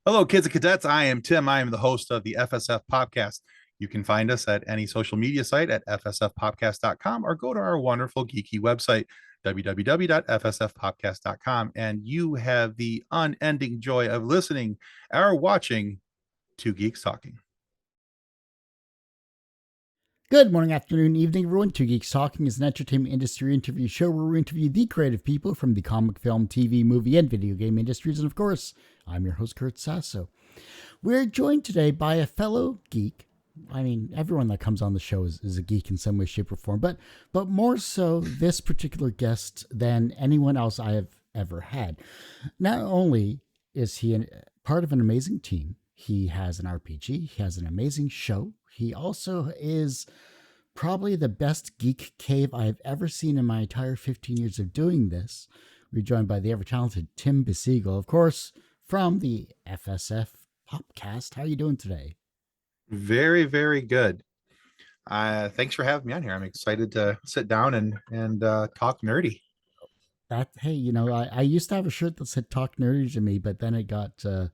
Hello, kids and cadets. I am Tim. I am the host of the FSF Popcast. You can find us at any social media site at fsfpopcast.com or go to our wonderful geeky website, www.fsfpopcast.com. And you have the unending joy of listening or watching to Geeks Talking. Good morning, afternoon, evening, everyone. Two Geeks Talking is an entertainment industry interview show where we interview the creative people from the comic, film, TV, movie, and video game industries. And of course, I'm your host, Kurt Sasso. We're joined today by a fellow geek. I mean, everyone that comes on the show is a geek in some way, shape, or form, but more so this particular guest than anyone else I have ever had. Not only is he part of an amazing team, he has an RPG, he has an amazing show. He also is probably the best geek cave I've ever seen in my entire 15 years of doing this. We're joined by the ever-talented Tim Beisiegel, of course, from the FSF Popcast. How are you doing today? Very, very good. Thanks for having me on here. I'm excited to sit down and talk nerdy. Hey, I used to have a shirt that said "Talk Nerdy to Me," but then it got the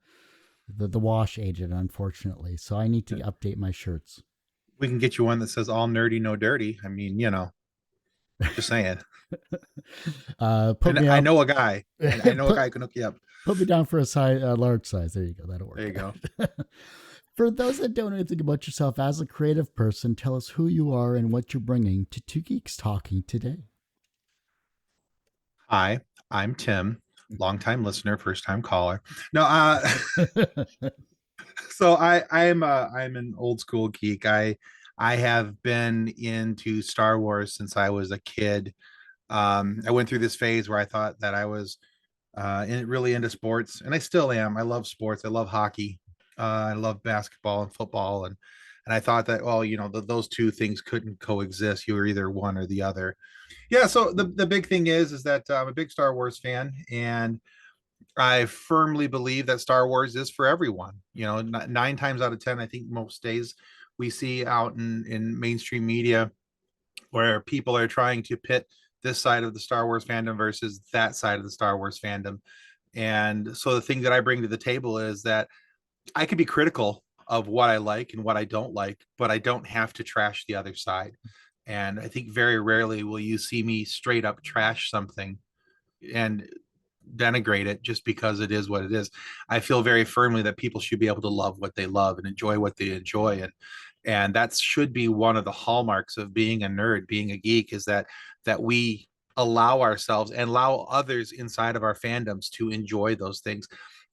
wash aged, unfortunately. So I need to update my shirts. We can get you one that says "All nerdy, no dirty." I mean, just saying. I know a guy. I know a guy who can hook you up. Put me down for a large size. There you go. That'll work. There you go. For those that don't know anything about yourself as a creative person, tell us who you are and what you're bringing to Two Geeks Talking today. Hi, I'm Tim, longtime listener, first time caller. No, so I'm an old school geek. I have been into Star Wars since I was a kid. I went through this phase where I thought that I was really into sports, and I still am. I love sports. I love hockey. I love basketball and football, and I thought that, well, those two things couldn't coexist. You were either one or the other. Yeah. So the big thing is that I'm a big Star Wars fan, and I firmly believe that Star Wars is for everyone. 9 times out of 10, I think most days we see out in mainstream media where people are trying to pit this side of the Star Wars fandom versus that side of the Star Wars fandom. And so the thing that I bring to the table is that I can be critical of what I like and what I don't like, but I don't have to trash the other side. And I think very rarely will you see me straight up trash something and denigrate it just because it is what it is. I feel very firmly that people should be able to love what they love and enjoy what they enjoy. And that should be one of the hallmarks of being a nerd, being a geek, is that we allow ourselves and allow others inside of our fandoms to enjoy those things.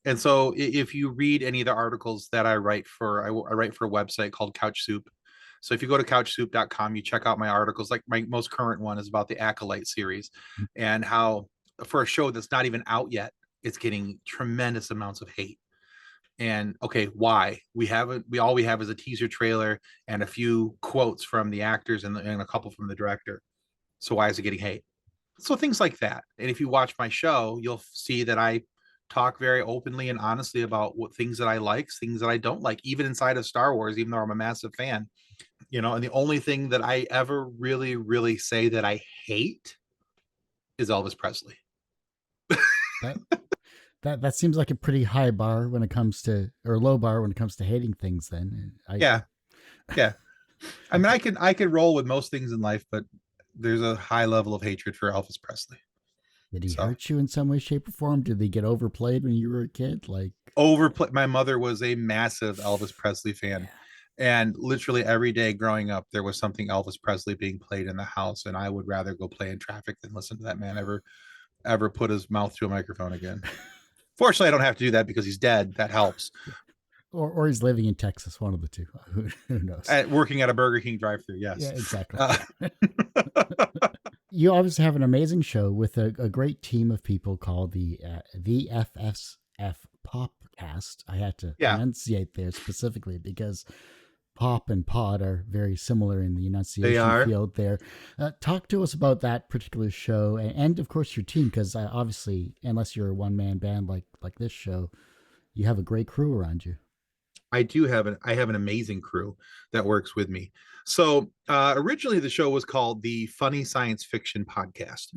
And so if you read any of the articles that I write for, I write for a website called Couch Soup. So if you go to couchsoup.com, you check out my articles. Like my most current one is about the Acolyte series and how for a show that's not even out yet, it's getting tremendous amounts of hate. And okay, why? We all we have is a teaser trailer and a few quotes from the actors and a couple from the director. So why is it getting hate? So things like that. And if you watch my show, you'll see that I talk very openly and honestly about what things that I like, things that I don't like, even inside of Star Wars, even though I'm a massive fan. And the only thing that I ever really, really say that I hate is Elvis Presley. That seems like a pretty high bar when it comes to, or low bar when it comes to hating things. Then yeah. I mean, I can roll with most things in life, but there's a high level of hatred for Elvis Presley. Did he hurt you in some way, shape, or form? Did they get overplayed when you were a kid? Like overplayed. My mother was a massive Elvis Presley fan. Yeah. And literally every day growing up, there was something Elvis Presley being played in the house, and I would rather go play in traffic than listen to that man ever put his mouth to a microphone again. Fortunately, I don't have to do that because he's dead. That helps. Or he's living in Texas, one of the two. Who knows? Working at a Burger King drive-thru, yes. Yeah, exactly. You obviously have an amazing show with a great team of people called the FSF Popcast. I had to enunciate there specifically because pop and pod are very similar in the enunciation field there. Talk to us about that particular show and of course your team, because obviously, unless you're a one-man band like this show, you have a great crew around you. I have an amazing crew that works with me. So originally the show was called the Funny Science Fiction Podcast.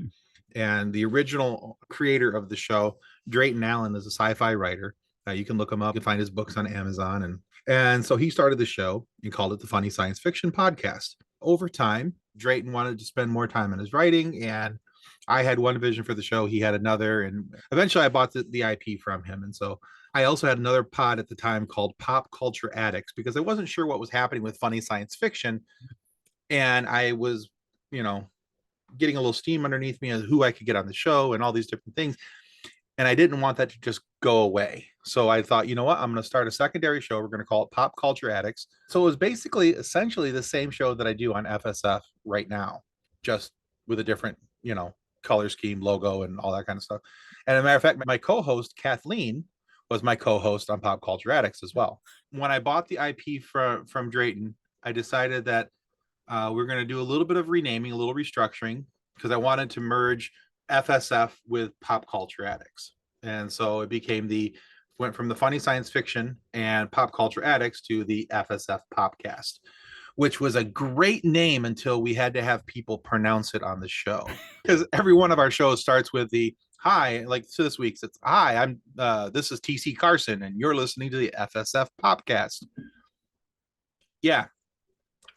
And the original creator of the show, Drayton Allen, is a sci-fi writer. You can look him up. You can find his books on Amazon. And so he started the show and called it the Funny Science Fiction Podcast. Over time, Drayton wanted to spend more time on his writing, and I had one vision for the show. He had another, and eventually I bought the IP from him. And so I also had another pod at the time called Pop Culture Addicts because I wasn't sure what was happening with funny science fiction, and I was, you know, getting a little steam underneath me of who I could get on the show and all these different things. And I didn't want that to just go away. So I thought, you know what? I'm going to start a secondary show. We're going to call it Pop Culture Addicts. So it was basically essentially the same show that I do on FSF right now, just with a different, color scheme, logo, and all that kind of stuff. And as a matter of fact, my co-host, Kathleen, was my co-host on Pop Culture Addicts as well. When I bought the IP from Drayton, I decided that we're going to do a little bit of renaming, a little restructuring, because I wanted to merge FSF with Pop Culture Addicts. And so it went from the Funny Science Fiction and Pop Culture Addicts to the FSF Popcast, which was a great name until we had to have people pronounce it on the show. Because every one of our shows starts with the hi, like so this week's it's hi, this is TC Carson, and you're listening to the FSF Popcast. Yeah,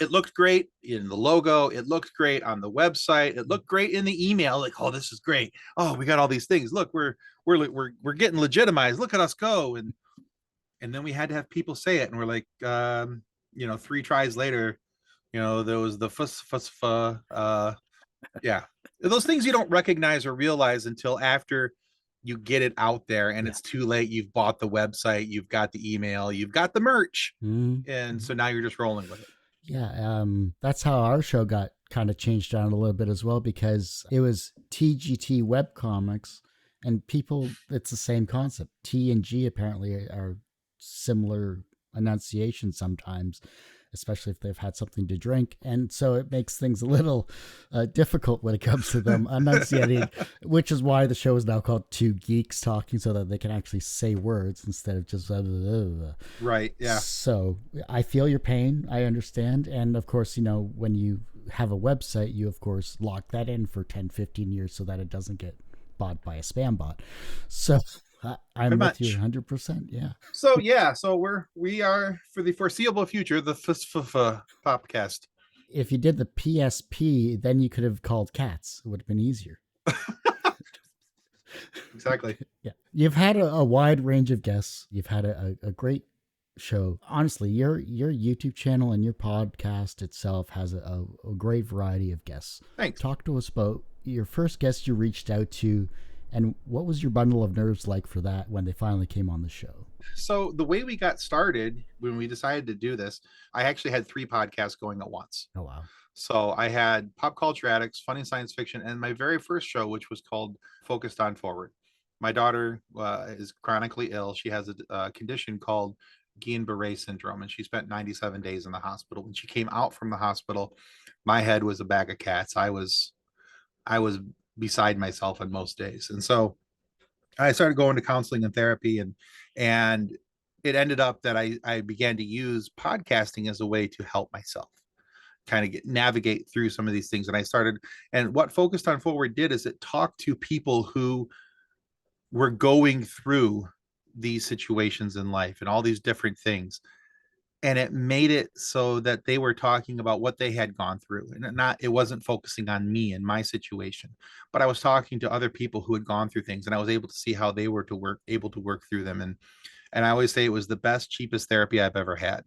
it looked great in the logo. It looked great on the website. It looked great in the email. Like, oh, this is great. Oh, we got all these things. Look, we're getting legitimized. Look at us go. And then we had to have people say it, and we're like, 3 tries later, there was the yeah, those things you don't recognize or realize until after you get it out there, and it's too late. You've bought the website, you've got the email, you've got the merch, and so now you're just rolling with it. Yeah, that's how our show got kind of changed around a little bit as well, because it was TGT Webcomics, and it's the same concept. T and G apparently are similar enunciation sometimes, especially if they've had something to drink. And so it makes things a little difficult when it comes to them enunciating, which is why the show is now called Two Geeks Talking, so that they can actually say words instead of just... Right, yeah. So I feel your pain. I understand. And of course, when you have a website, you of course lock that in for 10, 15 years so that it doesn't get bought by a spam bot. So I'm with you 100%. Yeah. So we are for the foreseeable future the FSF Popcast. If you did the PSP, then you could have called cats. It would have been easier. Exactly. Yeah. You've had a wide range of guests. You've had a great show. Honestly, your YouTube channel and your podcast itself has a great variety of guests. Thanks. Talk to us about your first guest you reached out to, and what was your bundle of nerves like for that when they finally came on the show? So the way we got started when we decided to do this, I actually had 3 podcasts going at once. Oh, wow. So I had Pop Culture Addicts, Funny Science Fiction, and my very first show, which was called Focused on Forward. My daughter is chronically ill. She has a condition called Guillain-Barré syndrome, and she spent 97 days in the hospital. When she came out from the hospital, my head was a bag of cats. I was beside myself on most days. And so I started going to counseling and therapy, and it ended up that I began to use podcasting as a way to help myself kind of navigate through some of these things. And what Focused on Forward did is it talked to people who were going through these situations in life and all these different things. And it made it so that they were talking about what they had gone through, and it wasn't focusing on me and my situation, but I was talking to other people who had gone through things, and I was able to see how they were able to work through them. And I always say it was the best, cheapest therapy I've ever had,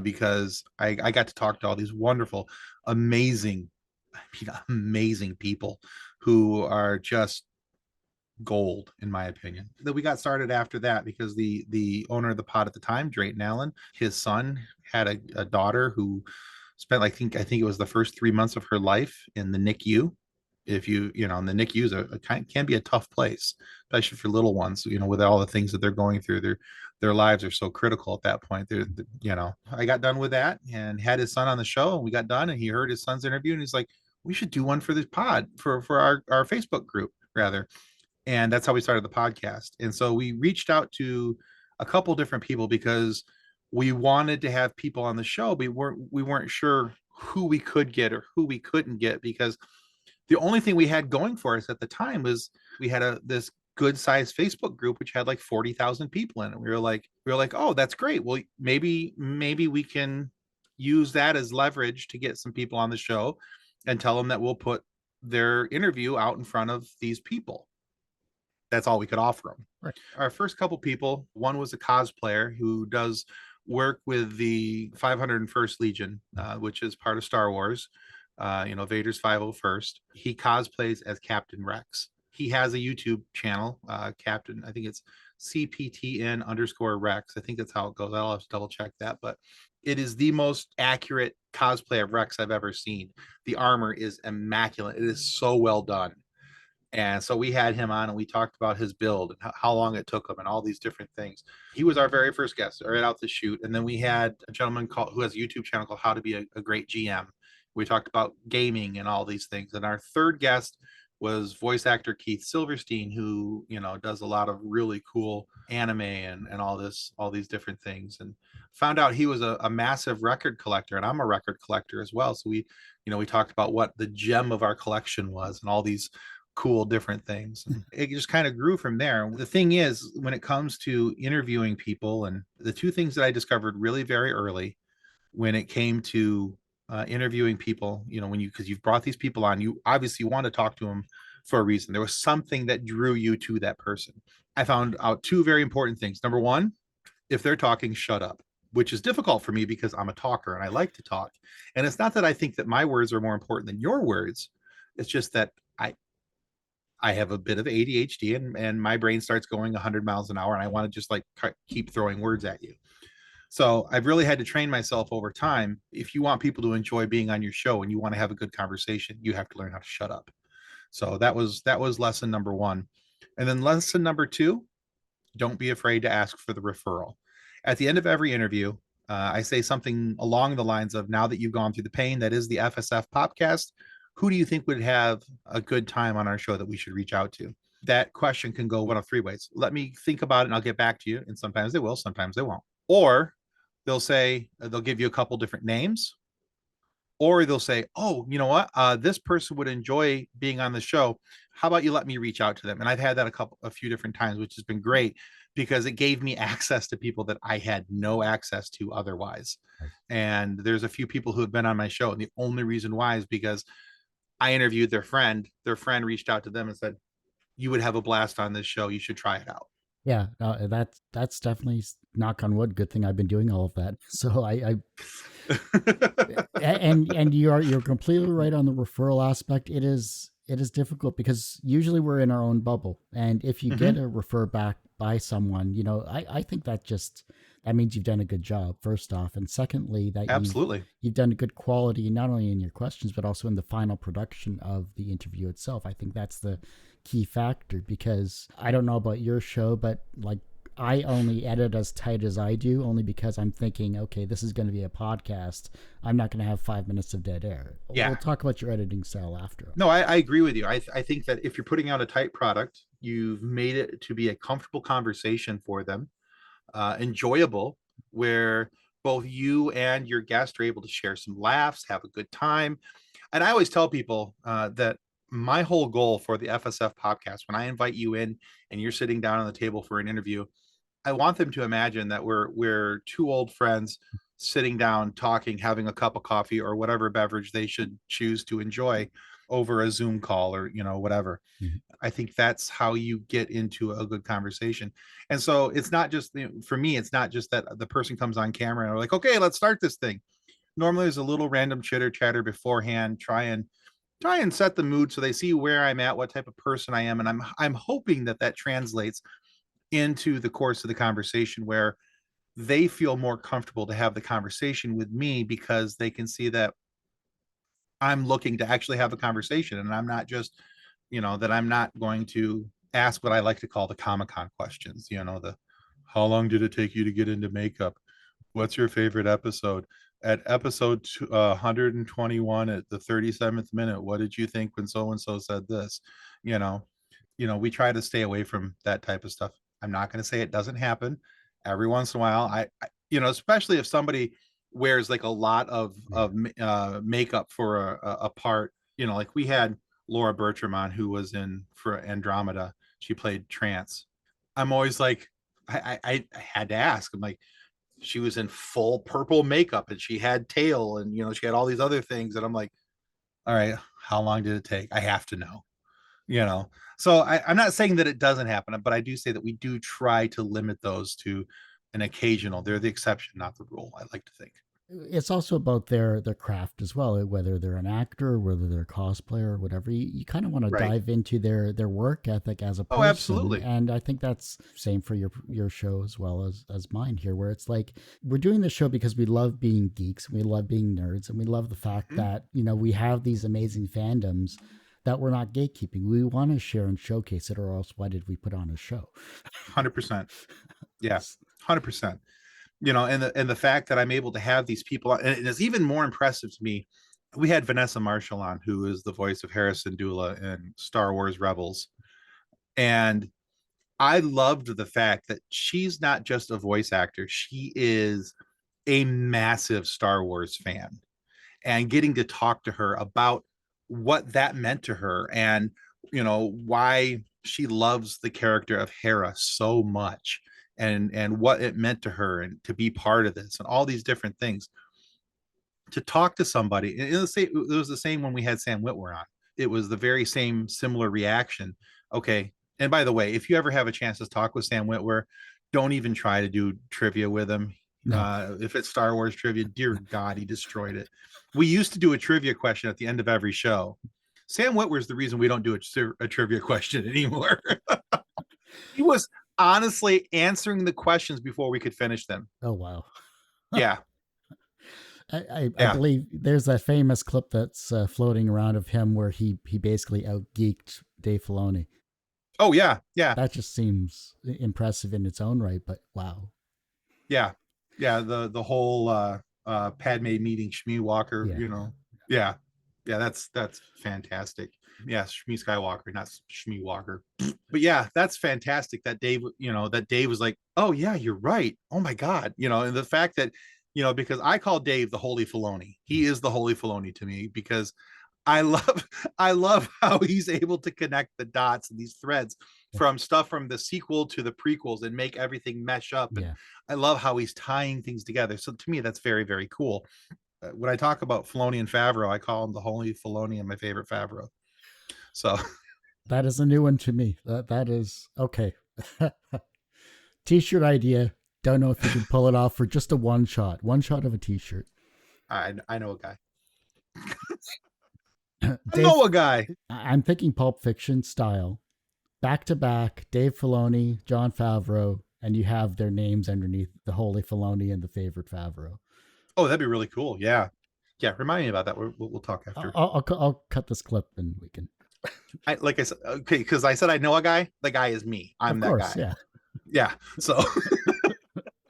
because I got to talk to all these wonderful, amazing people who are just gold, in my opinion. That we got started after that because the owner of the pod at the time, Drayton Allen, his son had a daughter who spent, I think it was the first 3 months of her life in the NICU. If and the NICU can be a tough place, especially for little ones, with all the things that they're going through. Their lives are so critical at that point. I got done with that and had his son on the show, and we got done, and he heard his son's interview, and he's like, we should do one for this pod for our Facebook group rather. And that's how we started the podcast. And so we reached out to a couple different people because we wanted to have people on the show. We weren't sure who we could get or who we couldn't get, because the only thing we had going for us at the time was we had this good sized Facebook group which had like 40,000 people in it. We were like, oh, that's great. Well, maybe we can use that as leverage to get some people on the show and tell them that we'll put their interview out in front of these people. That's all we could offer them. Right. Our first couple people, one was a cosplayer who does work with the 501st Legion, which is part of Star Wars. Vader's 501st. He cosplays as Captain Rex. He has a YouTube channel, Captain, I think it's CPTN_Rex. I think that's how it goes. I'll have to double check that, but it is the most accurate cosplay of Rex I've ever seen. The armor is immaculate. It is so well done. And so we had him on and we talked about his build and how long it took him and all these different things. He was our very first guest right out the shoot. And then we had a gentleman who has a YouTube channel called How to Be a Great GM. We talked about gaming and all these things. And our third guest was voice actor Keith Silverstein, who, does a lot of really cool anime and all these different things. And found out he was a massive record collector, and I'm a record collector as well. So we talked about what the gem of our collection was and all these cool different things. And it just kind of grew from there. The thing is, when it comes to interviewing people, and the two things that I discovered really very early when it came to interviewing people, because you've brought these people on, you obviously want to talk to them for a reason. There was something that drew you to that person. I found out two very important things. Number one, if they're talking, shut up, which is difficult for me because I'm a talker and I like to talk. And it's not that I think that my words are more important than your words. It's just that I have a bit of ADHD and my brain starts going 100 miles an hour and I want to just like keep throwing words at you. So I've really had to train myself over time. If you want people to enjoy being on your show and you want to have a good conversation, you have to learn how to shut up. So that was lesson number one. And then lesson number two, don't be afraid to ask for the referral. At the end of every interview, I say something along the lines of, now that you've gone through the pain that is the FSF Popcast, who do you think would have a good time on our show that we should reach out to? That question can go one of three ways. Let me think about it and I'll get back to you. And sometimes they will, sometimes they won't. Or they'll give you a couple different names. Or they'll say, oh, you know what? This person would enjoy being on the show. How about you let me reach out to them? And I've had that a few different times, which has been great because it gave me access to people that I had no access to otherwise. Right. And there's a few people who have been on my show. And the only reason why is because I interviewed their friend. Their friend reached out to them and said, you would have a blast on this show. You should try it out. Yeah, that's definitely, knock on wood, good thing I've been doing all of that. So I and you're completely right on the referral aspect. It is difficult because usually we're in our own bubble, and if you get a refer back by someone, I think that means you've done a good job, first off, and secondly that Absolutely. you've done a good quality not only in your questions but also in the final production of the interview itself. I think that's the key factor, because I don't know about your show, but like, I only edit as tight as I do, only because I'm thinking, okay, this is going to be a podcast. I'm not going to have 5 minutes of dead air. Yeah. We'll talk about your editing style after. No, I agree with you. I think that if you're putting out a tight product, you've made it to be a comfortable conversation for them, enjoyable, where both you and your guest are able to share some laughs, have a good time. And I always tell people that my whole goal for the FSF Popcast, when I invite you in and you're sitting down on the table for an interview, I want them to imagine that we're two old friends sitting down, talking, having a cup of coffee or whatever beverage they should choose to enjoy over a Zoom call or whatever. Mm-hmm. I think that's how you get into a good conversation. And so it's not just, for me, it's not just that the person comes on camera and are like, okay, let's start this thing. Normally there's a little random chitter chatter beforehand, try and set the mood so they see where I'm at, what type of person I am. And I'm hoping that translates into the course of the conversation where they feel more comfortable to have the conversation with me because they can see that I'm looking to actually have a conversation and I'm not just, that I'm not going to ask what I like to call the Comic-Con questions, the how long did it take you to get into makeup? What's your favorite episode? At episode 121 at the 37th minute, what did you think when so-and-so said this? We try to stay away from that type of stuff. I'm not going to say it doesn't happen. Every once in a while, I especially if somebody wears like a lot of makeup for a part, like we had Laura Bertram on, who was in for Andromeda. She played Trance. I'm always like, I had to ask. I'm like, she was in full purple makeup and she had tail and she had all these other things. And I'm like, all right, how long did it take? I have to know, you know. So I'm not saying that it doesn't happen, but I do say that we do try to limit those to an occasional. They're the exception, not the rule, I like to think. It's also about their craft as well, whether they're an actor, whether they're a cosplayer, or whatever. You kind of want to Right. dive into their work ethic as a Oh, person, absolutely. and I think that's same for your show as well as mine here, where it's like we're doing the show because we love being geeks, we love being nerds, and we love the fact Mhm. that we have these amazing fandoms that we're not gatekeeping. We want to share and showcase it, or else why did we put on a show? 100%. Yeah. 100%. And the fact that I'm able to have these people, and it's even more impressive to me. We had Vanessa Marshall on, who is the voice of Harrison Dula in Star Wars Rebels, and I loved the fact that she's not just a voice actor; she is a massive Star Wars fan, and getting to talk to her about what that meant to her, and why she loves the character of Hera so much, and what it meant to her and to be part of this and all these different things. To talk to somebody, and it was the same when we had Sam Witwer on. It was the very same similar reaction. Okay, and by the way, if you ever have a chance to talk with Sam Witwer, don't even try to do trivia with him. No. If it's Star Wars trivia, dear God, he destroyed it. We used to do a trivia question at the end of every show. Sam Witwer is the reason we don't do a trivia question anymore. He was honestly answering the questions before we could finish them. Oh wow. Yeah, I yeah. believe there's that famous clip that's floating around of him where he basically outgeeked Dave Filoni. Oh yeah, yeah. That just seems impressive in its own right, but wow. Yeah, yeah. The whole Padme meeting Shmi Walker, Yeah. yeah, yeah. That's fantastic. Yeah, Shmi Skywalker, not Shmi Walker. But yeah, that's fantastic that Dave was like, oh yeah, you're right. Oh my God, and the fact that because I call Dave the Holy Filoni. He is the Holy Filoni to me because I love I love how he's able to connect the dots and these threads from stuff from the sequel to the prequels and make everything mesh up. And Yeah. I love how he's tying things together. So to me, that's very, very cool. When I talk about Filoni and Favreau, I call him the Holy Filoni and my favorite Favreau. So That is a new one to me. That is okay. T-shirt idea. Don't know if you can pull it off for just a one shot of a T-shirt. I know a guy. I Dave, know a guy. I'm thinking Pulp Fiction style, back to back. Dave Filoni, John Favreau, and you have their names underneath the Holy Filoni and the favorite Favreau. Oh, that'd be really cool. Yeah. Yeah. Remind me about that. We'll talk after. I'll cut this clip and we can. Like I said, okay, because I said I know a guy. The guy is me. Of I'm that course, guy. yeah. Yeah. So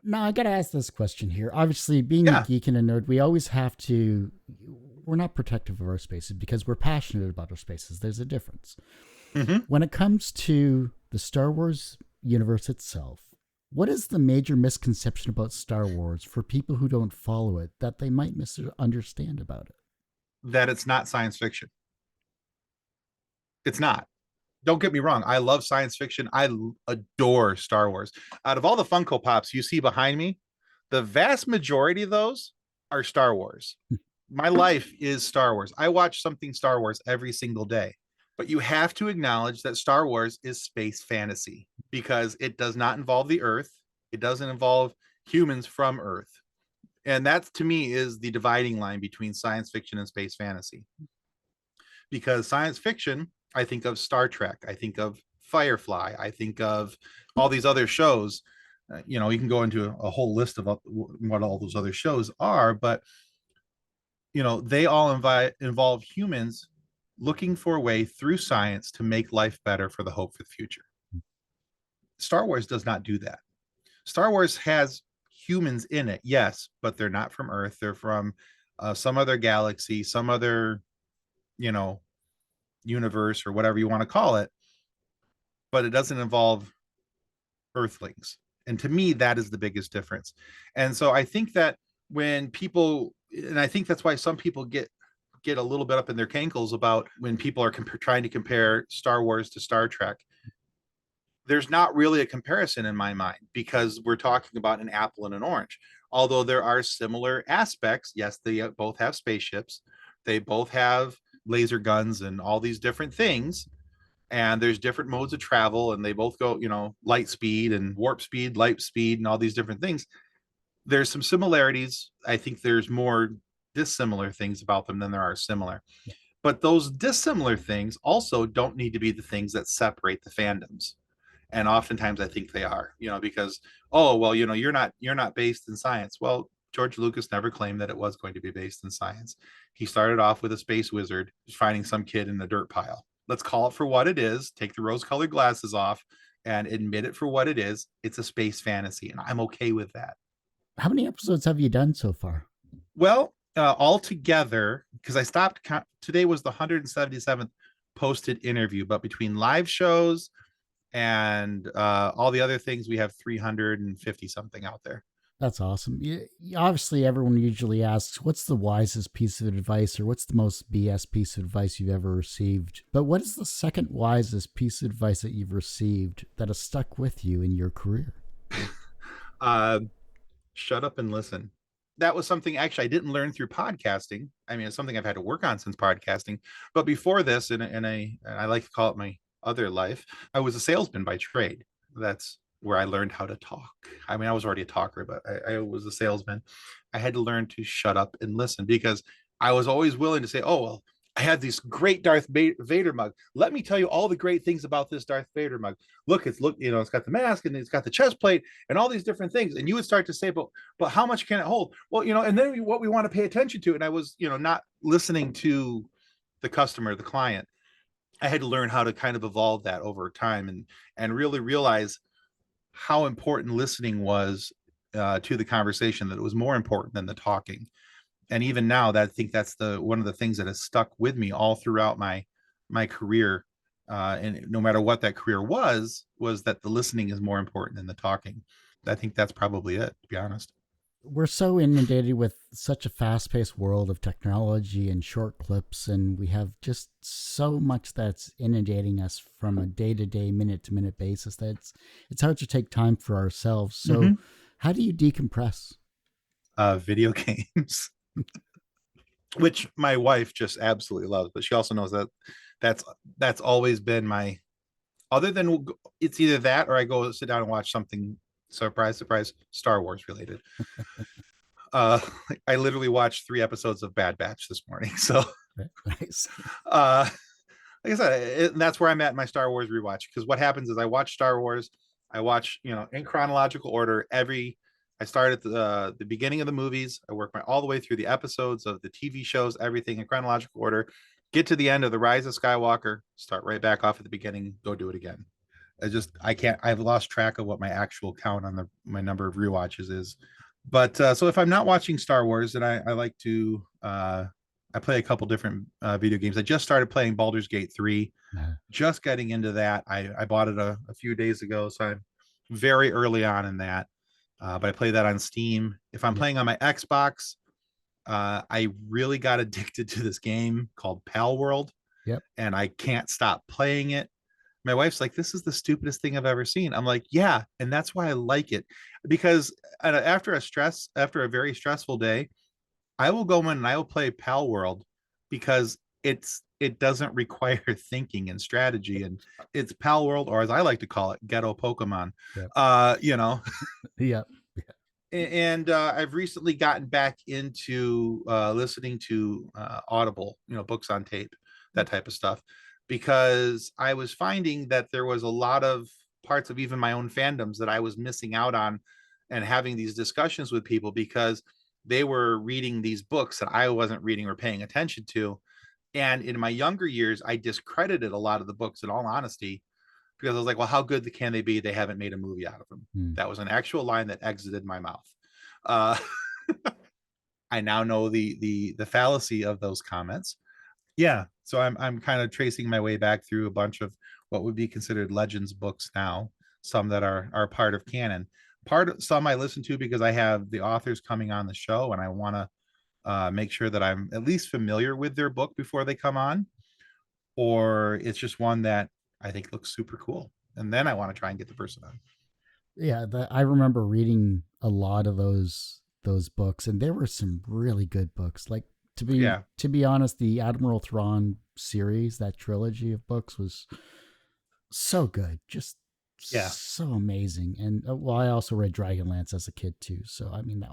Now I gotta ask this question here. Obviously, being a yeah. geek and a nerd, we always have to. We're not protective of our spaces because we're passionate about our spaces. There's a difference. Hmm. When it comes to the Star Wars universe itself, what is the major misconception about Star Wars for people who don't follow it that they might misunderstand about it? That it's not science fiction. It's not. Don't get me wrong. I love science fiction. I adore Star Wars. Out of all the Funko Pops you see behind me, the vast majority of those are Star Wars. My life is Star Wars. I watch something Star Wars every single day. But you have to acknowledge that Star Wars is space fantasy because it does not involve the Earth. It doesn't involve humans from Earth. And that to me is the dividing line between science fiction and space fantasy. Because science fiction, I think of Star Trek, I think of Firefly, I think of all these other shows. You can go into a whole list of what all those other shows are, but they all involve humans looking for a way through science to make life better for the hope for the future. Star Wars does not do that. Star Wars has humans in it, yes, but they're not from Earth. They're from some other galaxy, some other, you know, universe or whatever you want to call it, but it doesn't involve Earthlings. And to me, that is the biggest difference. And so I think that when people, and I think that's why some people get a little bit up in their cankles about when people are trying to compare Star Wars to Star Trek. there's not really a comparison in my mind because we're talking about an apple and an orange. Although there are similar aspects, yes, they both have spaceships, they both have laser guns and all these different things, and there's different modes of travel, and they both go, light speed and warp speed, light speed, and all these different things. There's some similarities. I think there's more dissimilar things about them than there are similar. But those dissimilar things also don't need to be the things that separate the fandoms, and oftentimes I think they are, because, oh well, you're not based in science. Well, George Lucas never claimed that it was going to be based in science. He started off with a space wizard finding some kid in a dirt pile. Let's call it for what it is, take the rose colored glasses off and admit it for what it is. It's a space fantasy, and I'm okay with that. How many episodes have you done so far? Well, altogether, because I stopped today was the 177th posted interview, but between live shows and all the other things, we have 350 something out there. That's awesome. Obviously, everyone usually asks, what's the wisest piece of advice or what's the most BS piece of advice you've ever received? But what is the second wisest piece of advice that you've received that has stuck with you in your career? uh, Shut up and listen. That was something actually I didn't learn through podcasting. I mean, it's something I've had to work on since podcasting. But before this, I like to call it my other life, I was a salesman by trade. That's where I learned how to talk. I mean, I was already a talker, but I was a salesman. I had to learn to shut up and listen because I was always willing to say, oh, well, I had this great Darth Vader mug. Let me tell you all the great things about this Darth Vader mug. Look, it's got the mask and it's got the chest plate and all these different things. And you would start to say, but how much can it hold? Well, and then what we want to pay attention to. And I was, not listening to the customer, the client. I had to learn how to kind of evolve that over time and really realize how important listening was to the conversation, that it was more important than the talking. And even now, that I think that's the one of the things that has stuck with me all throughout my career. And no matter what that career was that the listening is more important than the talking. I think that's probably it, to be honest. We're so inundated with such a fast-paced world of technology and short clips, and we have just so much that's inundating us from a day-to-day, minute-to-minute basis that it's hard to take time for ourselves. So Mm-hmm. how do you decompress? Video games, which my wife just absolutely loves, but she also knows that that's that's always been my, other than it's either that or I go sit down and watch something, surprise surprise, Star Wars related. uh I literally watched 3 episodes of Bad Batch this morning. So Nice. uh like I said, that's where I'm at in my Star Wars rewatch, because what happens is I watch Star Wars, I watch, in chronological order. I start at the beginning of the movies, I work my all the way through the episodes of the TV shows, everything in chronological order, get to the end of the Rise of Skywalker, start right back off at the beginning, go do it again. I can't, I've lost track of what my actual count on my number of rewatches is. But so if I'm not watching Star Wars, then I like to I play a couple different video games. I just started playing Baldur's Gate 3, Uh, just getting into that. I bought it a few days ago, so I'm very early on in that. But I play that on Steam. If I'm yep. playing on my Xbox, I really got addicted to this game called Pal World, Yep. and I can't stop playing it. My wife's like, this is the stupidest thing I've ever seen. I'm like, yeah, and that's why I like it, because after a very stressful day, I will go in and I will play Pal World, because it doesn't require thinking and strategy, and it's Pal World, or as I like to call it, ghetto Pokemon. Yep. Uh, you know, Yep. and I've recently gotten back into listening to Audible, books on tape, that type of stuff, because I was finding that there was a lot of parts of even my own fandoms that I was missing out on, and having these discussions with people because they were reading these books that I wasn't reading or paying attention to. And in my younger years, I discredited a lot of the books, in all honesty, because I was like, well, how good can they be? They haven't made a movie out of them. Hmm. That was an actual line that exited my mouth. Uh, I now know the fallacy of those comments. Yeah, so I'm kind of tracing my way back through a bunch of what would be considered legends books now. Some that are part of canon. Some I listen to because I have the authors coming on the show, and I want to make sure that I'm at least familiar with their book before they come on, or it's just one that I think looks super cool. and then I want to try and get the person on. Yeah, I remember reading a lot of those books, and there were some really good books. Like Yeah, to be honest, the Admiral Thrawn series, that trilogy of books, was so good, just yeah. so amazing. And well, I also read Dragonlance as a kid too, so I mean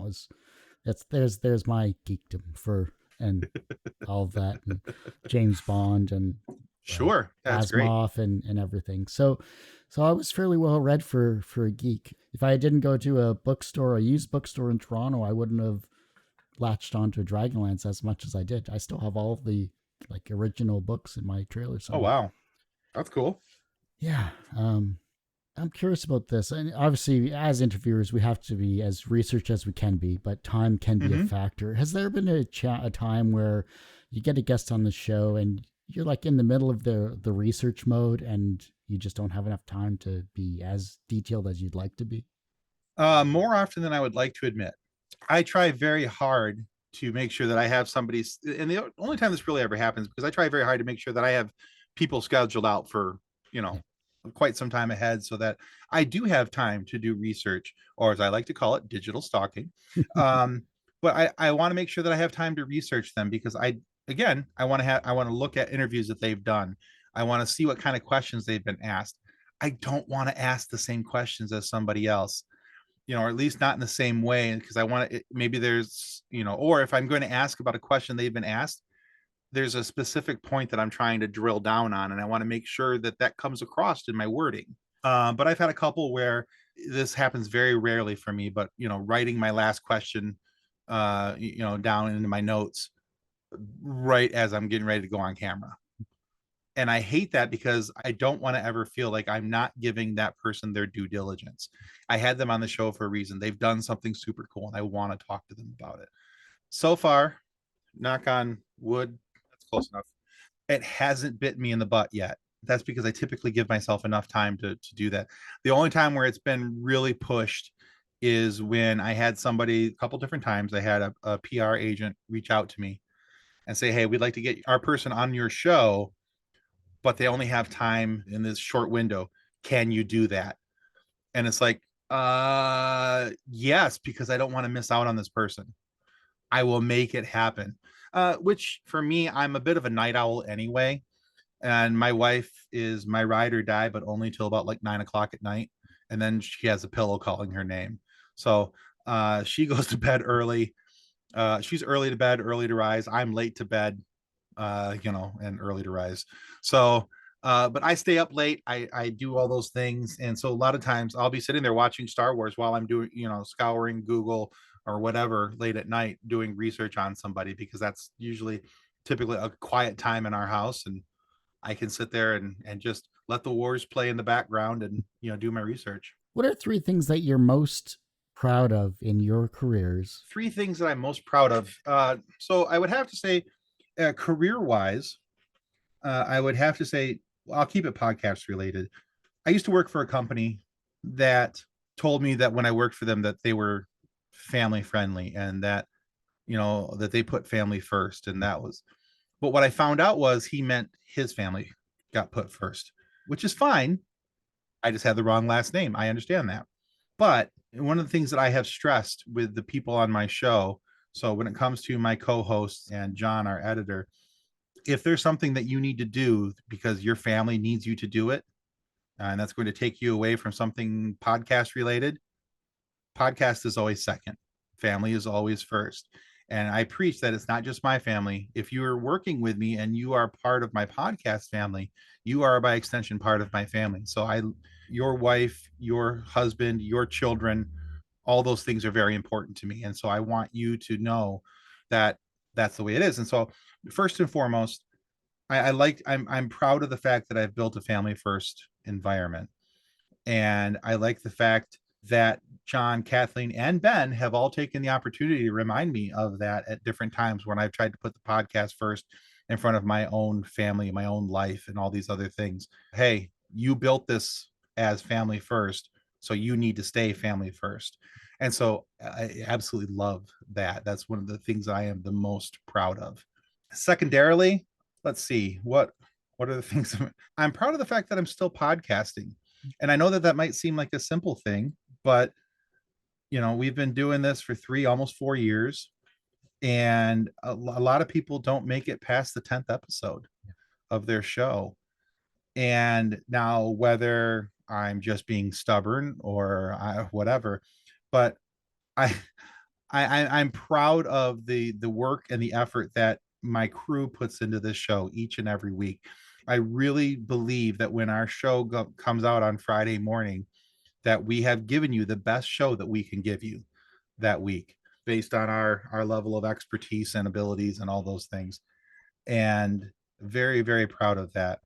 that's there's my geekdom for and all of that, and James Bond and uh, Sure, that's great. Asimov and everything. So I was fairly well read for a geek. If I didn't go to a bookstore, a used bookstore in Toronto, I wouldn't have latched onto Dragonlance as much as I did. I still have all of the like original books in my trailer Oh somewhere. wow, that's cool. Yeah. I'm curious about this. And obviously, as interviewers, we have to be as research as we can be, but time can be a Hmm. factor. Has there been a time where you get a guest on the show and you're like in the middle of the research mode and you just don't have enough time to be as detailed as you'd like to be? More often than I would like to admit. I try very hard to make sure that I have somebody, and the only time this really ever happens because I try very hard to make sure that I have people scheduled out for, you Yeah. know, quite some time ahead so that I do have time to do research, or as I like to call it, digital stalking. Um, but I want to make sure that I have time to research them because again, I want to look at interviews that they've done. I want to see what kind of questions they've been asked. I don't want to ask the same questions as somebody else, or at least not in the same way, because I want to, maybe there's, or if I'm going to ask about a question they've been asked, there's a specific point that I'm trying to drill down on, and I want to make sure that that comes across in my wording. But I've had a couple where this happens very rarely for me, but writing my last question, down into my notes right as I'm getting ready to go on camera. And I hate that because I don't want to ever feel like I'm not giving that person their due diligence. I had them on the show for a reason. They've done something super cool and I want to talk to them about it. So far, knock on wood, that's close enough. It hasn't bit me in the butt yet. That's because I typically give myself enough time to do that. The only time where it's been really pushed is when I had somebody a couple different times. I had a PR agent reach out to me and say, "Hey, we'd like to get our person on your show, but they only have time in this short window. Can you do that?" And it's like, yes, because I don't want to miss out on this person. I will make it happen. Which for me, I'm a bit of a night owl anyway. And my wife is my ride or die, but only till about like 9 o'clock at night. And then she has a pillow calling her name. So she goes to bed early. She's early to bed, early to rise. I'm late to bed, and early to rise. So, but I stay up late. I do all those things, and so a lot of times I'll be sitting there watching Star Wars while I'm doing, scouring Google or whatever late at night, doing research on somebody because that's usually typically a quiet time in our house, and I can sit there and just let the wars play in the background and do my research. What are three things that you're most proud of in your careers? Three things that I'm most proud of. So I would have to say, career wise, I would have to say, well, I'll keep it podcast related. I used to work for a company that told me that when I worked for them that they were family friendly and that that they put family first, and that was. But what I found out was he meant his family got put first, which is fine. I just had the wrong last name. I understand that. But one of the things that I have stressed with the people on my show, so when it comes to my co-host and John, our editor, if there's something that you need to do because your family needs you to do it, and that's going to take you away from something podcast related, podcast is always second. Family is always first. And I preach that it's not just my family. If you are working with me and you are part of my podcast family, you are by extension part of my family. So your wife, your husband, your children, all those things are very important to me. And so I want you to know that that's the way it is. And so first and foremost, I'm proud of the fact that I've built a family first environment. And I like the fact that John, Kathleen, and Ben have all taken the opportunity to remind me of that at different times when I've tried to put the podcast first in front of my own family, my own life, and all these other things. Hey, you built this as family first, so you need to stay family first. And so I absolutely love that. That's one of the things I am the most proud of. Secondarily, let's see what are the things I'm proud of the fact that I'm still podcasting. And I know that that might seem like a simple thing, but we've been doing this for almost 4 years, and a lot of people don't make it past the 10th episode of their show. And now, whether I'm just being stubborn or whatever, but I, I'm proud of the work and the effort that my crew puts into this show each and every week. I really believe that when our show comes out on Friday morning, that we have given you the best show that we can give you that week, based on our level of expertise and abilities and all those things. And very, very proud of that.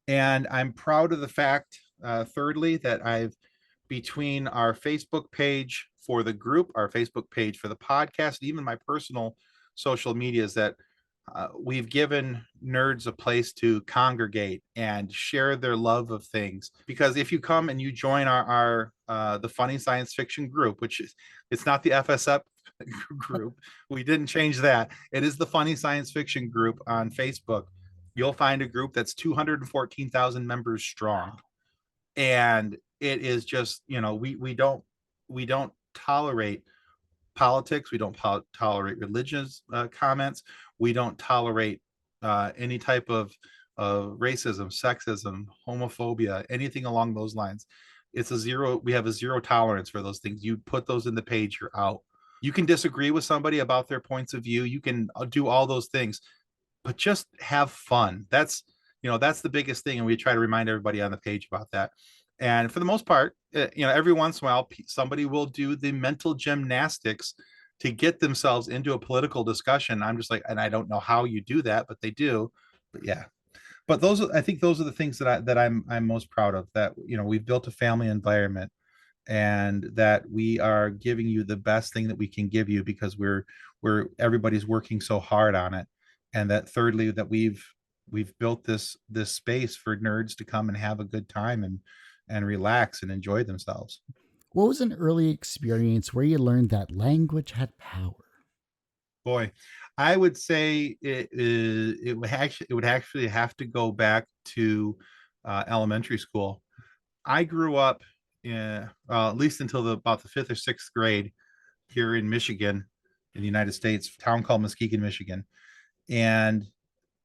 And I'm proud of the fact, thirdly, that I've, between our Facebook page for the group, our Facebook page for the podcast, even my personal social medias, that we've given nerds a place to congregate and share their love of things. Because if you come and you join our the funny science fiction group, which is, it's not the FSF group, we didn't change that. It is the funny science fiction group on Facebook. You'll find a group that's 214,000 members strong, and it is just, we don't tolerate politics. We don't tolerate religious comments. We don't tolerate any type of racism, sexism, homophobia, anything along those lines. It's a zero. We have a zero tolerance for those things. You put those in the page, you're out. You can disagree with somebody about their points of view. You can do all those things, but just have fun. That's the biggest thing, and we try to remind everybody on the page about that. And for the most part, every once in a while somebody will do the mental gymnastics to get themselves into a political discussion. I'm just like, and I don't know how you do that, but they do. But yeah, but I think those are the things that I'm most proud of, that we've built a family environment, and that we are giving you the best thing that we can give you, because we're everybody's working so hard on it. And that, thirdly, that we've built this space for nerds to come and have a good time and relax and enjoy themselves. What was an early experience where you learned that language had power? Boy, I would say it would actually have to go back to elementary school. I grew up in, at least until about the fifth or sixth grade, here in Michigan, in the United States, a town called Muskegon, Michigan. And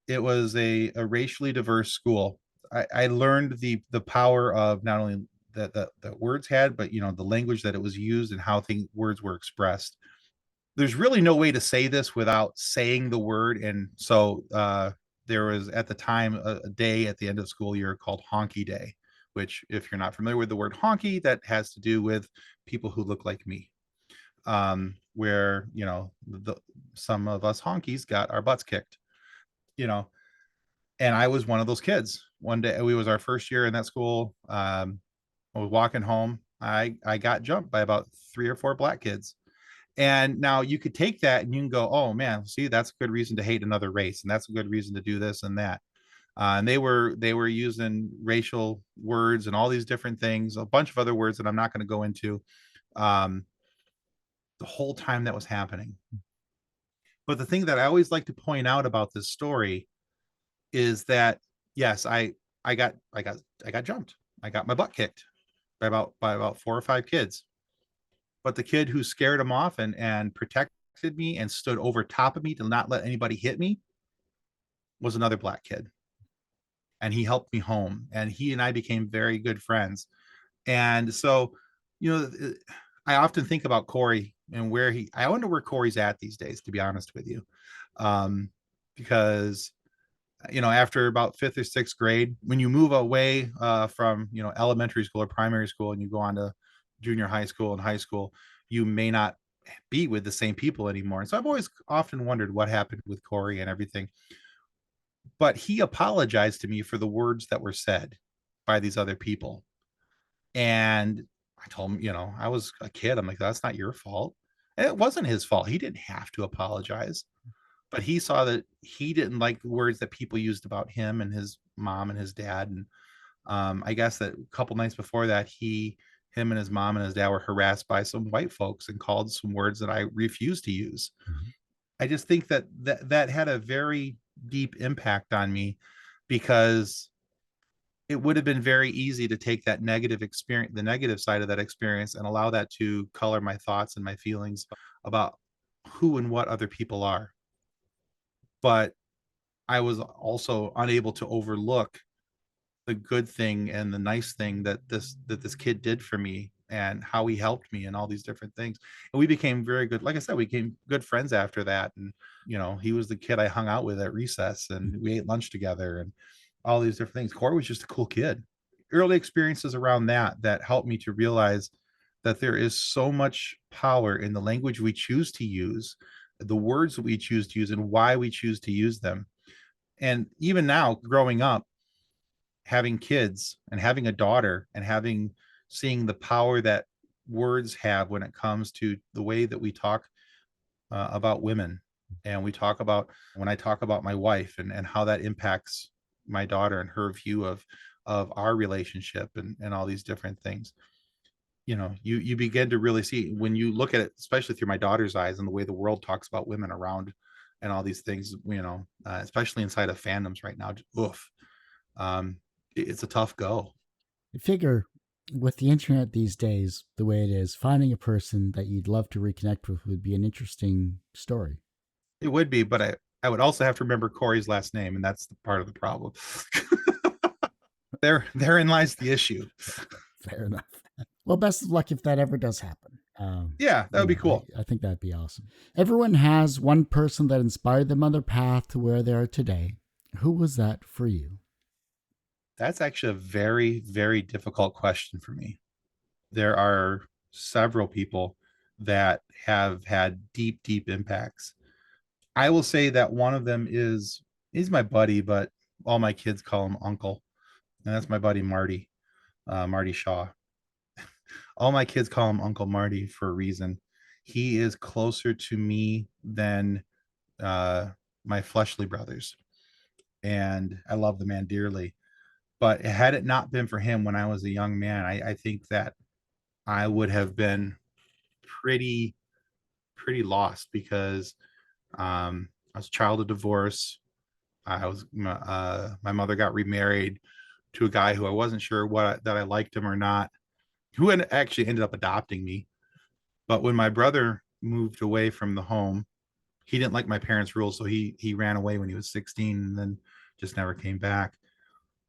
it was a racially diverse school. I learned the power of not only that words had, but the language that it was used and how words were expressed. There's really no way to say this without saying the word. And so there was, at the time, a day at the end of the school year called Honky Day, which, if you're not familiar with the word honky, that has to do with people who look like me. Where some of us honkies got our butts kicked, you know and I was one of those kids. One day, we was our first year in that school. I was walking home. I got jumped by about three or four black kids. And now you could take that and you can go, oh man, see, that's a good reason to hate another race, and that's a good reason to do this and that. And they were using racial words and all these different things, a bunch of other words that I'm not going to go into. Um, the whole time that was happening. But the thing that I always like to point out about this story is that, yes, I got jumped. I got my butt kicked by about four or five kids. But the kid who scared him off and protected me and stood over top of me to not let anybody hit me was another black kid. And he helped me home, and he and I became very good friends. And so, you know, I often think about Corey and I wonder where Corey's at these days, to be honest with you. Um, because after about fifth or sixth grade, when you move away from elementary school or primary school, and you go on to junior high school and high school, you may not be with the same people anymore. And so I've always often wondered what happened with Corey and everything. But he apologized to me for the words that were said by these other people. And I told him, I was a kid. I'm like, that's not your fault. And it wasn't his fault. He didn't have to apologize, but he saw that he didn't like the words that people used about him and his mom and his dad. And I guess that a couple nights before that, him and his mom and his dad were harassed by some white folks and called some words that I refused to use. Mhm. I just think that had a very deep impact on me, because it would have been very easy to take that negative experience, the negative side of that experience, and allow that to color my thoughts and my feelings about who and what other people are. But I was also unable to overlook the good thing and the nice thing that this kid did for me and how he helped me and all these different things. And we became very good. Like I said, we became good friends after that. And he was the kid I hung out with at recess, and we ate lunch together and all these different things. Corey was just a cool kid. Early experiences around that helped me to realize that there is so much power in the language we choose to use, the words that we choose to use, and why we choose to use them. And even now, growing up, having kids and having a daughter and having seeing the power that words have when it comes to the way that we talk about women, and we talk about when I talk about my wife, and how that impacts my daughter and her view of our relationship, and all these different things. You begin to really see when you look at it, especially through my daughter's eyes, and the way the world talks about women around and all these things, especially inside of fandoms right now. Oof. um, it's a tough go. I figure with the internet these days, the way it is, finding a person that you'd love to reconnect with would be an interesting story. It would be, but I would also have to remember Corey's last name, and that's the part of the problem. Therein lies the issue. Fair enough. Well, best of luck if that ever does happen. Yeah, that would be cool. I think that'd be awesome. Everyone has one person that inspired them on their path to where they are today. Who was that for you? That's actually a very, very difficult question for me. There are several people that have had deep, deep impacts. I will say that one of them is he's my buddy, but all my kids call him Uncle, and that's my buddy Marty, Marty Shaw. All my kids call him Uncle Marty for a reason. He is closer to me than uh, my fleshly brothers, and I love the man dearly. But had it not been for him when I was a young man, I think that I would have been pretty pretty lost, because I was a child of divorce. My mother got remarried to a guy who I wasn't sure that I liked him or not, who actually ended up adopting me. But when my brother moved away from the home, he didn't like my parents' rules, so he ran away when he was 16, and then just never came back.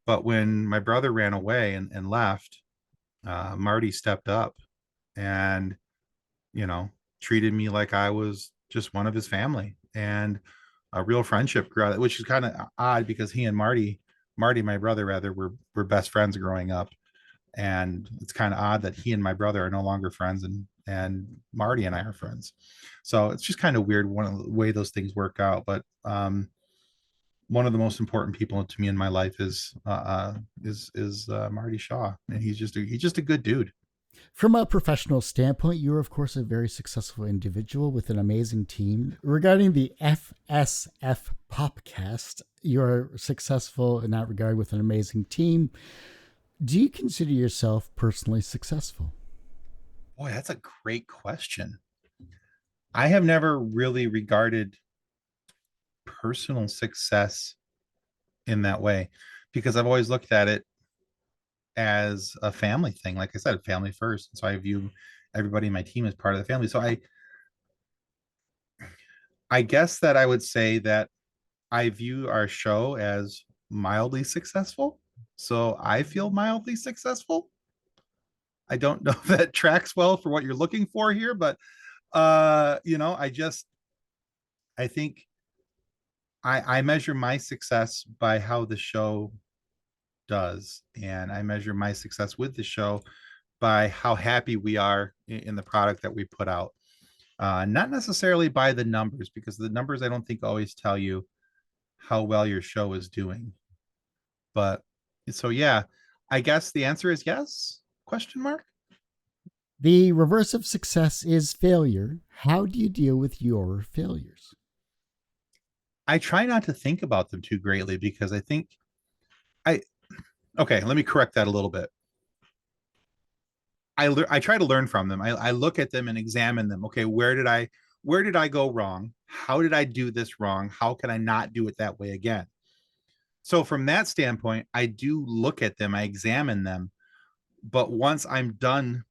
But when my brother ran away and left, Marty stepped up and you know treated me like I was just one of his family, and a real friendship grew out of it, which is kind of odd because he and Marty, my brother rather, were best friends growing up. And it's kind of odd that he and my brother are no longer friends, and Marty and I are friends. So it's just kind of weird one of the way those things work out. But one of the most important people to me in my life is Marty Shaw, and he's just a good dude. From a professional standpoint, you're, of course, a very successful individual with an amazing team. Regarding the FSF Popcast, you're successful in that regard with an amazing team. Do you consider yourself personally successful? Boy, that's a great question. I have never really regarded personal success in that way, because I've always looked at it as a family thing. Like I said, family first. So I view everybody in my team as part of the family. So I guess that I would say that I view our show as mildly successful. So I feel mildly successful. I don't know if that tracks well for what you're looking for here, but I think I measure my success by how the show does, and I measure my success with the show by how happy we are in the product that we put out. Not necessarily by the numbers, because the numbers I don't think always tell you how well your show is doing. But so yeah, I guess the answer is yes? Question mark. The reverse of success is failure. How do you deal with your failures? I try not to think about them too greatly, because I think I okay, let me correct that a little bit. I try to learn from them. I look at them and examine them. Okay, where did I go wrong? How did I do this wrong? How can I not do it that way again? So from that standpoint, I do look at them, I examine them, but once I'm done,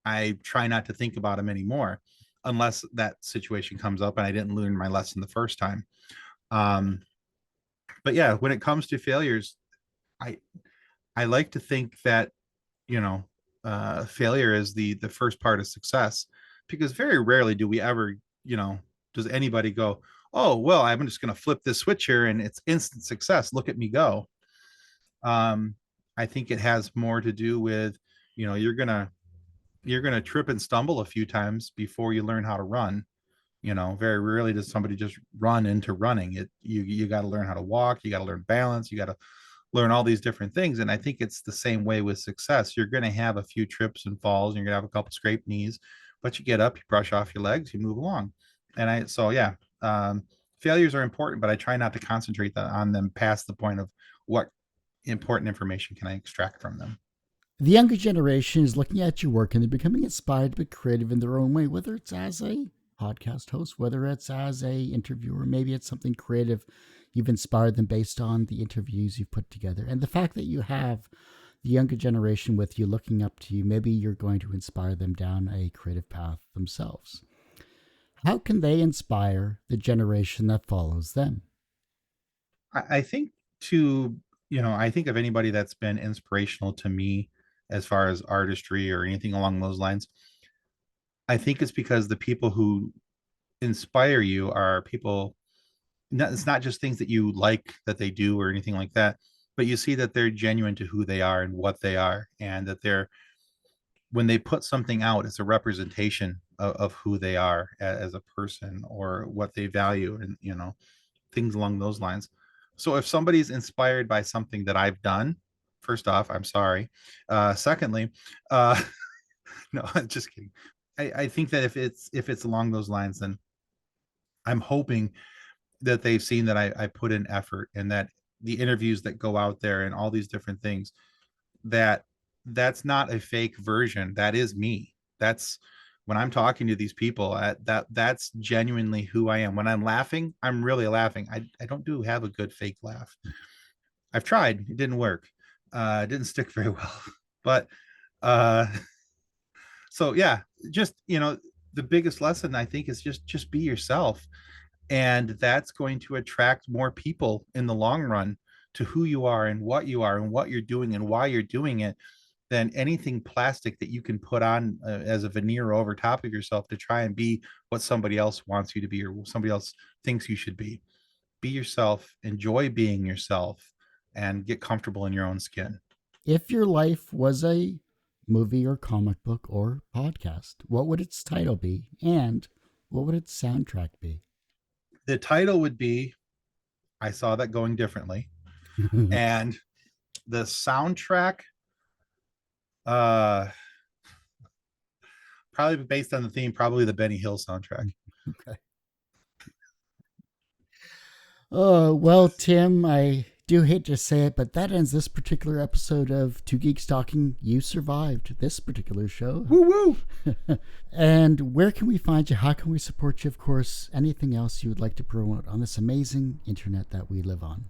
I try not to think about them anymore unless that situation comes up and I didn't learn my lesson the first time. Um, but yeah, when it comes to failures, I I like to think that, you know, failure is the first part of success, because very rarely do we ever, does anybody go, oh well, I'm just going to flip this switch here and it's instant success, look at me go. um I think it has more to do with, you're gonna trip and stumble a few times before you learn how to run. Very rarely does somebody just run into running. You got to learn how to walk, you got to learn balance, you got to learn all these different things. And I think it's the same way with success. You're going to have a few trips and falls, and you're going to have a couple scraped knees, but you get up, you brush off your legs, you move along. So yeah, failures are important, but I try not to concentrate on them past the point of what important information can I extract from them. The younger generation is looking at your work and they're becoming inspired to be creative in their own way, whether it's as a podcast host, whether it's as a interviewer, maybe it's something creative you've inspired them based on the interviews you've put together. And the fact that you have the younger generation with you looking up to you, maybe you're going to inspire them down a creative path themselves. How can they inspire the generation that follows them? I think to, I think of anybody that's been inspirational to me as far as artistry or anything along those lines. I think it's because the people who inspire you are people, it's not just things that you like that they do or anything like that, but you see that they're genuine to who they are and what they are, and that they're, when they put something out, it's a representation of who they are as a person or what they value, and things along those lines. So if somebody's inspired by something that I've done, first off, I'm sorry. Secondly, uh no, I'm just kidding. I think that if it's along those lines, then I'm hoping that they've seen that I put in effort, and that the interviews that go out there and all these different things, that that's not a fake version. That is me. That's when I'm talking to these people, that's genuinely who I am. When I'm laughing, I'm really laughing. I don't do have a good fake laugh. I've tried, it didn't work. It didn't stick very well. But uh so yeah, just the biggest lesson I think is just be yourself, and that's going to attract more people in the long run to who you are and what you are and what you're doing and why you're doing it, than anything plastic that you can put on as a veneer over top of yourself to try and be what somebody else wants you to be or somebody else thinks you should be. Be yourself, enjoy being yourself, and get comfortable in your own skin. If your life was a movie or comic book or podcast, what would its title be? And what would its soundtrack be? The title would be I Saw That Going Differently. And the soundtrack, uh probably based on the theme, probably the Benny Hill soundtrack. Okay. Oh, well, Tim, I do hate to say it, but that ends this particular episode of Two Geeks Talking. You survived this particular show. Woo woo. And where can we find you? How can we support you? Of course, anything else you would like to promote on this amazing internet that we live on.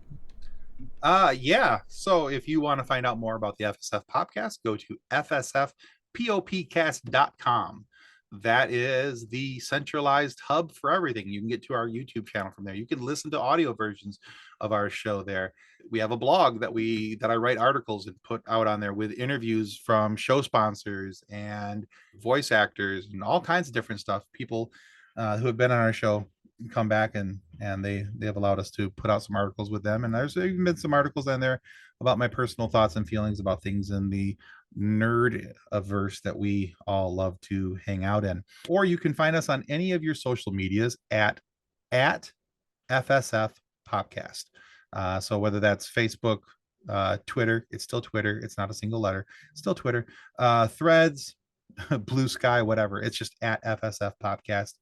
Yeah. So if you want to find out more about the FSF Popcast, go to fsfpopcast.com. That is the centralized hub for everything. You can get to our YouTube channel from there. You can listen to audio versions of our show there. We have a blog that I write articles and put out on there with interviews from show sponsors and voice actors and all kinds of different stuff. People who have been on our show come back, and they have allowed us to put out some articles with them. And there's even been some articles on there about my personal thoughts and feelings about things in the nerd averse that we all love to hang out in. Or you can find us on any of your social medias at FSF Popcast. So whether that's Facebook, Twitter, it's still Twitter. It's not a single letter. It's still Twitter. Threads, Blue Sky, whatever. It's just at FSF Popcast.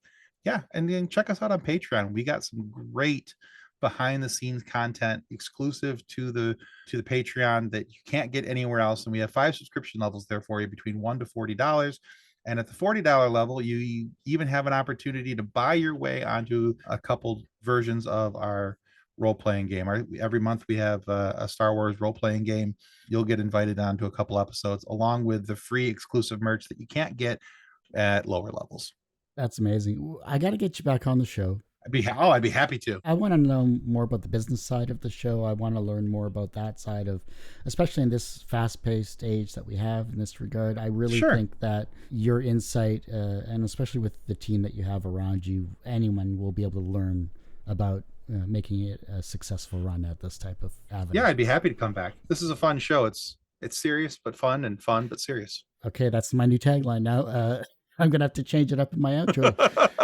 Yeah, and then check us out on Patreon. We got some great behind the scenes content exclusive to the Patreon that you can't get anywhere else. And we have 5 subscription levels there for you, between $1 to $40. And at the $40 level, you even have an opportunity to buy your way onto a couple versions of our role playing game. Every month we have a Star Wars role playing game. You'll get invited on to a couple episodes, along with the free exclusive merch that you can't get at lower levels. That's amazing. I got to get you back on the show. I'd be happy to. I want to know more about the business side of the show. I want to learn more about that side of, especially in this fast-paced age that we have in this regard. I really Sure. think that your insight, and especially with the team that you have around you, anyone will be able to learn about making it a successful run at this type of avenue. Yeah, I'd be happy to come back. This is a fun show. It's serious but fun, and fun but serious. Okay, that's my new tagline now. I'm gonna have to change it up in my outro.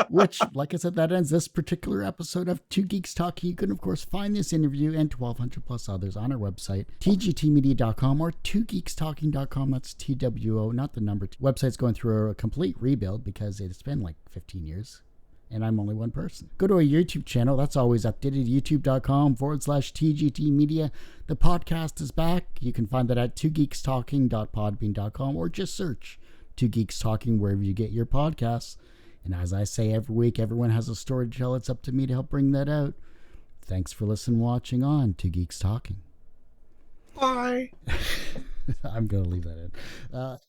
Which, like I said, that ends this particular episode of Two Geeks Talking. You can, of course, find this interview and 1,200 plus others on our website, tgtmedia.com or twogeekstalking.com. That's TWO, not the number. Website's going through a complete rebuild because it's been like 15 years. And I'm only one person. Go to our YouTube channel. That's always updated. YouTube.com/TGT Media. The podcast is back. You can find that at twogeekstalking.podbean.com or just search Two Geeks Talking wherever you get your podcasts. And as I say every week, everyone has a story to tell. It's up to me to help bring that out. Thanks for listening, watching on Two Geeks Talking. Bye. I'm going to leave that in.